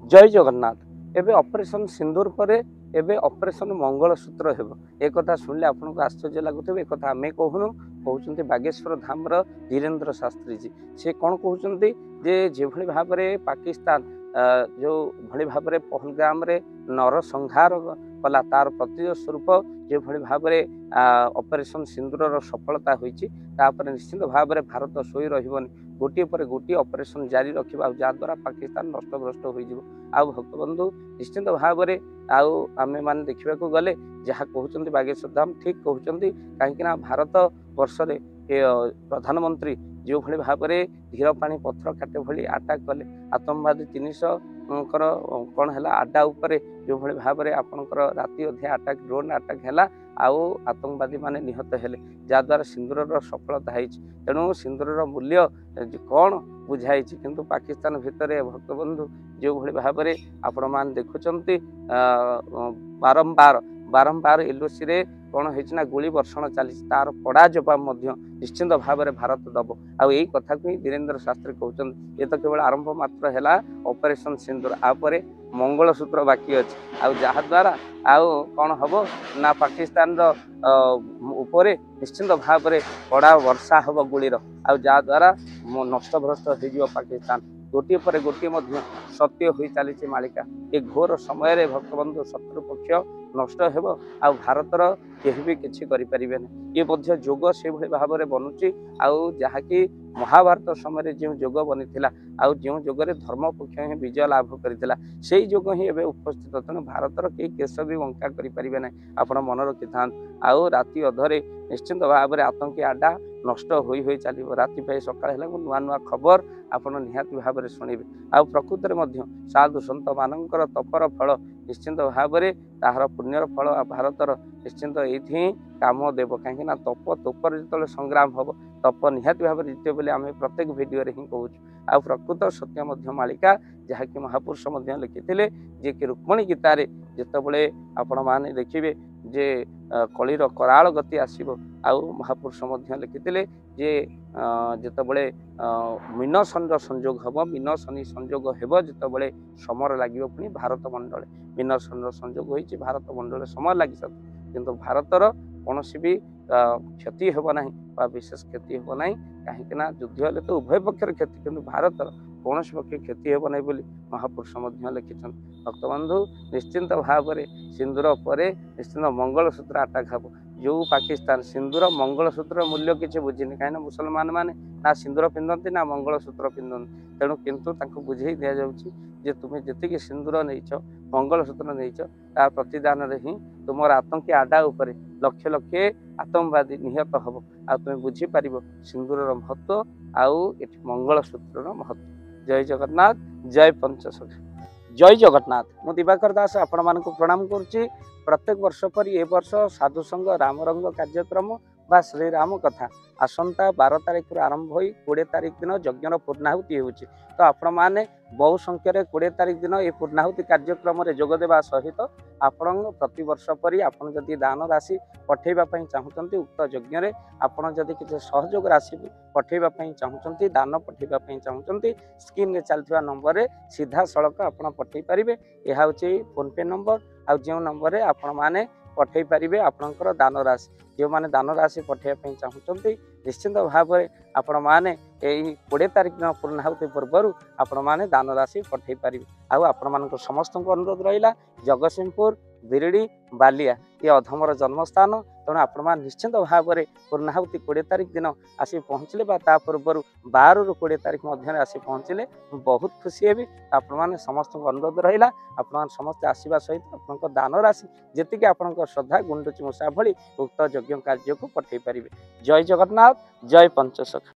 जय जगन्नाथ। एबे ऑपरेशन सिंदूर परे एबे ऑपरेशन मंगलसूत्र हेबो एक कथा सुनले आपनको आश्चर्य लागुथबे। एक कथा आमे कहूनु कहउचंती बागेश्वर धामर धीरेन्द्र शास्त्री जी से कौन कहउचंती जे जेभଳି भाबरे पाकिस्तान जो भଳି भाबरे पहलगाम रे नर संहार कला तार प्रतिय स्वरूप जेभଳି भाबरे ऑपरेशन सिंदूर सफलता होईची तापर निश्चित भाबरे भारत सोई रहिबनी गोटे पर गोटे ऑपरेशन जारी रखा जहाद्वारा पाकिस्तान नष्टभ्रष्ट हो भक्त बंधु निश्चित भाव में आमे मान देखा गले जहाँ कहते बागेश्वर धाम ठीक कहते कहीं भारत वर्ष प्रधानमंत्री जो भली भाव में धीर पानी पथर काटे भली आटाक कले आतंकवादी 300 कौन है आडा उपरे जो भली भाव में आपणकर राति अधे आटाक ड्रोन आटाक है आउ आतंकवादी माने निहत हेले जहाद्वारा सिंदूर सफलता है। तेणु सिंदूर मूल्य कौन बुझाई किंतु पाकिस्तान भितर भक्त बंधु जो भली भाव में आपण मान देखुंत बारंबार बारंबार एलओसी रे कौन होना गोली वर्षण चली तार पड़ा जवाब निश्चिंत भाव में भारत दब आई कथा को ही धीरेन्द्र शास्त्री कहते ये तो केवल आरंभ मात्र है ऑपरेशन सिंदूर आपर मंगलसूत्र बाकी अच्छे आ जहाद्वारा आउ कौन हम ना पाकिस्तान उपरे निश्चिंत भाव में पड़ा वर्षा हम गोलीर आ जहाद्वारा नष्टभ्रष्ट हो पाकिस्तान गोटे पर गोटे सत्य हो चली मालिका ये घोर समय भक्तबंधु शत्रु पक्ष नष्ट हो आ भारतर केही भी किछि करि परिबे नहीं। ये जोग से भली भाव में बनुची आउ जहाँकि महाभारत समय जो जोग बनी आ जो जोगरे धर्म पक्ष ही विजय लाभ करथिला सेही जोग ही एबे उपस्थित तेणु भारतर के केश भी बंका करि परिबे नहीं। आपण मन रखि थान आउ राति अधरे निश्चिंत भाव में आतंकी आडा नष्ट होई होई चलिबो राति पे सकाळ हेला नुआ नुआ खबर आपण निहाती भाव में शुणिबे आ प्रकृति में साधु सन्त मानकर तपर फल निश्चिंत भाव में ताहार पुण्यर फल भारतर निश्चिंत ये काम देव कहीं तप तोपर जो संग्राम हम तप निहाती भाव में जीते बोले आम प्रत्येक भिडियो हिं कहूँ आ प्रकृत सत्य मालिका जहाँकि महापुरुष लिखिते जे कि रुक्मणी गीतार जितेबले आपण मैंने देखिए जे कलिर कराल गति आसो आउ महापुरुष लिखिते जे जितेबले मीन सन संजोग हम मीन शनि संजोग हेब जितेबले समर लगे पुणी भारत मंडल मीन सन संजोग होती भारत मंडल समय लगी सकते किंतु भारतर कौन भी क्षति हेब ना विशेष क्षति हेब ना कहीं युद्ध हेल्ले तो उभय पक्षर क्षति किंतु भारतर कौन पक्ष क्षति हेब ना महापुरुष लिखिं भक्तबंधु निश्चिंत भाव में सिंदूर पर निश्चिंत मंगलसूत्र आटाक हम जो पाकिस्तान सिंदूर मंगलसूत्र मूल्य किसी बुझीनी कहीं मुसलमान मैंने ना सिंदूर पिंधती ना मंगलसूत्र पिंधती तेणु किंतु बुझे दि जाऊँगी जे तुम्हें जी सिंदूर नहीं मंगलसूत्र नहीं तार प्रतिदान ही तुम आतंकी आडा उपर लक्ष लक्ष आतंकवादी निहत हम आ तुम्हें बुझीपार सिंदूर महत्व आउ मंगलसूत्र महत्व। जय जगन्नाथ जय पंचसखा जय जगन्नाथ। मु दिवाकर दास आपण मानक प्रणाम करुच्ची। प्रत्येक वर्ष पर ए वर्ष साधु संघ रामरंग कार्यक्रम बा श्री राम कथा आसंता 12 तारिख आरंभ हो 20 तारिख दिन यज्ञर पूर्णाहुति होउची तो आपण माने बहु संख्यार 20 तारिख दिन ये पूर्णाहुति कार्यक्रम में जोगदेवा सहित आपण प्रति वर्ष पर आपण जदि दान राशि पठेबा चाहूँगी उक्त यज्ञ में आपण जदि किसी सहयोग राशि पठेबा चाहूँगी दान पठेबा चाहूँगी स्क्रीन में चलता नंबर में सीधा सड़क आप पठे पारे यह हूँ फोन पे नंबर आ जो नंबर आपण मैंने पठे पारे आपणकर दान राशि जो मैंने दान राशि पठेबा चाहूँगी निश्चिंत भाव में आपण मैंने 20 तारिख दिन पूर्णाहुति पूर्वर आपण मैंने दान राशि पठे पारे आपण समस्त अनुरोध रहा जगतसिंहपुर बिरड़ी बालिया ये अधमर जन्मस्थान तेणु आपण निश्चिंत भाव में पूर्णाहुति 20 तारिख दिन आसी पहुँचले पूर्वर 12 ରୁ 20 तारिख मध्य आसी पहुँचले बहुत खुशी हेबी आपण समस्त अनुरोध रहा आपण समस्त आसवा सहित आप दान राशि जी आपण श्रद्धा गुंडुची मूषा भली उक्त यज्ञ कार्य को पठे पारे। जय जगन्नाथ जय पंचसखा।